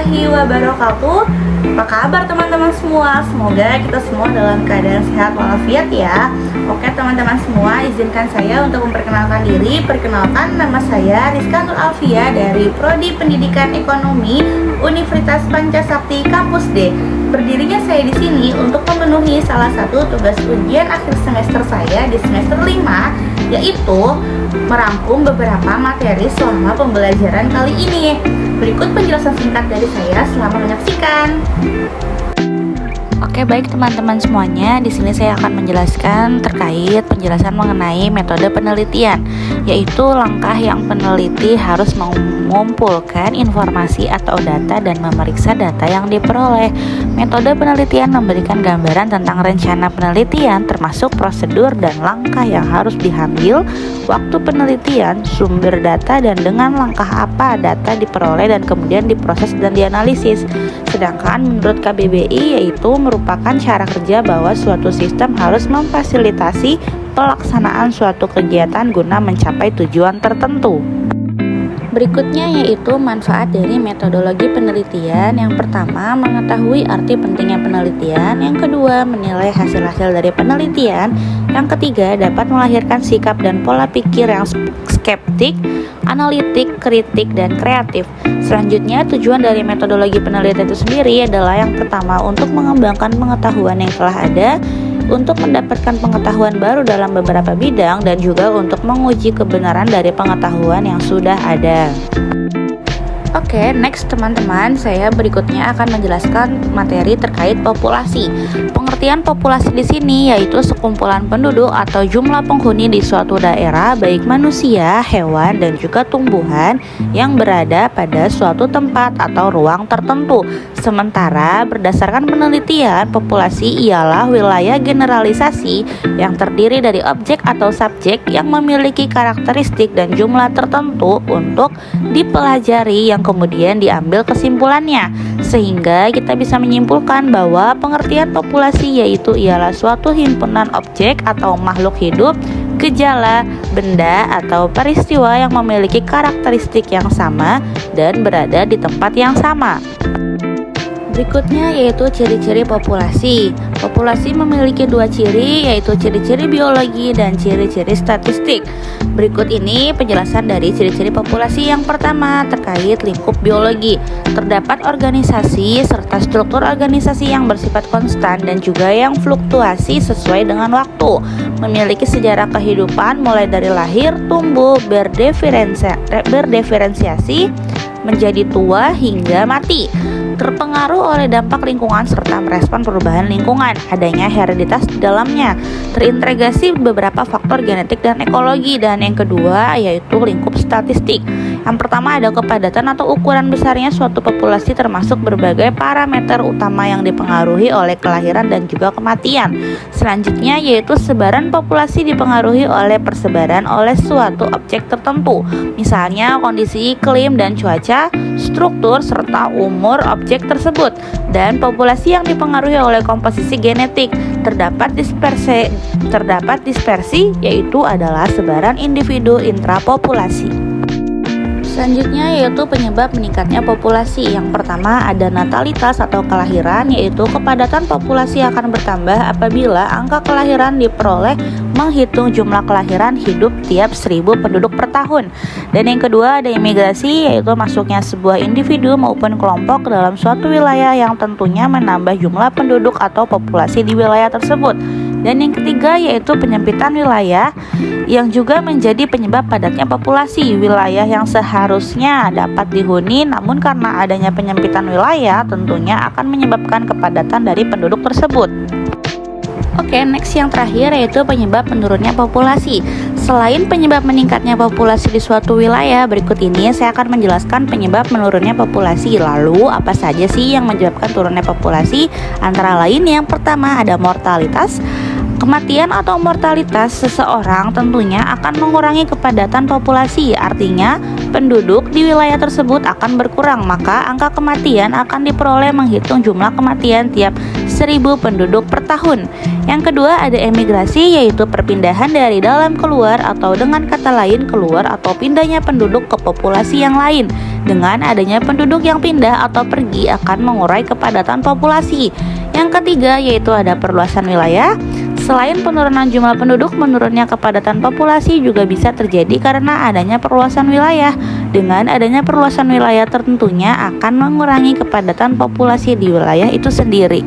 warahmatullahi wabarakatuh. Apa kabar teman-teman semua? Semoga kita semua dalam keadaan sehat walafiat ya. Oke teman-teman semua, izinkan saya untuk memperkenalkan diri. Perkenalkan, nama saya Rizka Nur Alfia dari Prodi Pendidikan Ekonomi Universitas Pancasakti Kampus D. Berdirinya saya di sini untuk memenuhi salah satu tugas ujian akhir semester saya di semester 5, yaitu merangkum beberapa materi selama pembelajaran kali ini. Berikut penjelasan singkat dari saya selama menyaksikan. Oke, baik teman-teman semuanya, di sini saya akan menjelaskan terkait penjelasan mengenai metode penelitian, yaitu langkah yang peneliti harus mengumpulkan informasi atau data dan memeriksa data yang diperoleh. Metode penelitian memberikan gambaran tentang rencana penelitian, termasuk prosedur dan langkah yang harus diambil, waktu penelitian, sumber data, dan dengan langkah apa data diperoleh dan kemudian diproses dan dianalisis. Sedangkan menurut KBBI yaitu merupakan cara kerja bahwa suatu sistem harus memfasilitasi pelaksanaan suatu kegiatan guna mencapai tujuan tertentu. Berikutnya yaitu manfaat dari metodologi penelitian. Yang pertama, mengetahui arti pentingnya penelitian. Yang kedua, menilai hasil-hasil dari penelitian. Yang ketiga, dapat melahirkan sikap dan pola pikir yang skeptik, analitik, kritik, dan kreatif. Selanjutnya, tujuan dari metodologi penelitian itu sendiri adalah yang pertama, untuk mengembangkan pengetahuan yang telah ada, untuk mendapatkan pengetahuan baru dalam beberapa bidang, dan juga untuk menguji kebenaran dari pengetahuan yang sudah ada. Oke, next teman-teman, saya berikutnya akan menjelaskan materi terkait populasi. Pengertian populasi di sini yaitu sekumpulan penduduk atau jumlah penghuni di suatu daerah, baik manusia, hewan, dan juga tumbuhan yang berada pada suatu tempat atau ruang tertentu. Sementara berdasarkan penelitian, populasi ialah wilayah generalisasi yang terdiri dari objek atau subjek yang memiliki karakteristik dan jumlah tertentu untuk dipelajari yang kemudian diambil kesimpulannya, sehingga kita bisa menyimpulkan bahwa pengertian populasi yaitu ialah suatu himpunan objek atau makhluk hidup, gejala, benda, atau peristiwa yang memiliki karakteristik yang sama dan berada di tempat yang sama. Berikutnya yaitu ciri-ciri populasi. Populasi memiliki dua ciri, yaitu ciri-ciri biologi dan ciri-ciri statistik. Berikut ini penjelasan dari ciri-ciri populasi. Yang pertama, terkait lingkup biologi. Terdapat organisasi serta struktur organisasi yang bersifat konstan dan juga yang fluktuasi sesuai dengan waktu. Memiliki sejarah kehidupan mulai dari lahir, tumbuh, berdiferensiasi, menjadi tua hingga mati. Terpengaruh oleh dampak lingkungan serta merespon perubahan lingkungan, adanya hereditas di dalamnya, terintegrasi beberapa faktor genetik dan ekologi. Dan yang kedua yaitu lingkup statistik. Yang pertama ada kepadatan atau ukuran besarnya suatu populasi, termasuk berbagai parameter utama yang dipengaruhi oleh kelahiran dan juga kematian. Selanjutnya yaitu sebaran populasi dipengaruhi oleh persebaran oleh suatu objek tertentu, misalnya kondisi iklim dan cuaca, struktur serta umur objek tersebut. Dan populasi yang dipengaruhi oleh komposisi genetik. Terdapat dispersi yaitu adalah sebaran individu intrapopulasi. Selanjutnya yaitu penyebab meningkatnya populasi. Yang pertama ada natalitas atau kelahiran, yaitu kepadatan populasi akan bertambah apabila angka kelahiran diperoleh menghitung jumlah kelahiran hidup tiap 1000 penduduk per tahun. Dan yang kedua ada imigrasi, yaitu masuknya sebuah individu maupun kelompok ke dalam suatu wilayah yang tentunya menambah jumlah penduduk atau populasi di wilayah tersebut. Dan yang ketiga yaitu penyempitan wilayah, yang juga menjadi penyebab padatnya populasi. Wilayah yang seharusnya dapat dihuni, namun karena adanya penyempitan wilayah tentunya akan menyebabkan kepadatan dari penduduk tersebut. Oke, next yang terakhir yaitu penyebab menurunnya populasi. Selain penyebab meningkatnya populasi di suatu wilayah, berikut ini saya akan menjelaskan penyebab menurunnya populasi. Lalu, apa saja sih yang menyebabkan turunnya populasi? Antara lain yang pertama ada mortalitas. Kematian atau mortalitas seseorang tentunya akan mengurangi kepadatan populasi, artinya penduduk di wilayah tersebut akan berkurang, maka angka kematian akan diperoleh menghitung jumlah kematian tiap 1.000 penduduk per tahun. Yang kedua ada emigrasi, yaitu perpindahan dari dalam keluar atau dengan kata lain keluar atau pindahnya penduduk ke populasi yang lain. Dengan adanya penduduk yang pindah atau pergi akan mengurai kepadatan populasi. Yang ketiga yaitu ada perluasan wilayah. Selain penurunan jumlah penduduk, menurunnya kepadatan populasi juga bisa terjadi karena adanya perluasan wilayah. Dengan adanya perluasan wilayah tentunya akan mengurangi kepadatan populasi di wilayah itu sendiri.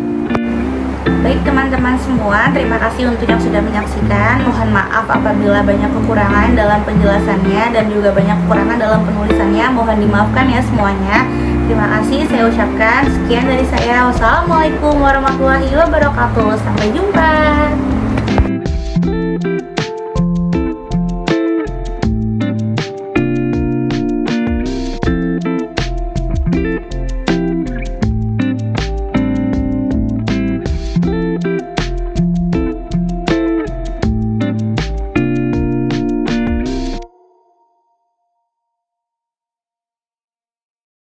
Baik teman-teman semua, terima kasih untuk yang sudah menyaksikan. Mohon maaf apabila banyak kekurangan dalam penjelasannya dan juga banyak kekurangan dalam penulisannya. Mohon dimaafkan ya semuanya. Terima kasih saya ucapkan. Sekian dari saya. Wassalamualaikum warahmatullahi wabarakatuh. Sampai jumpa.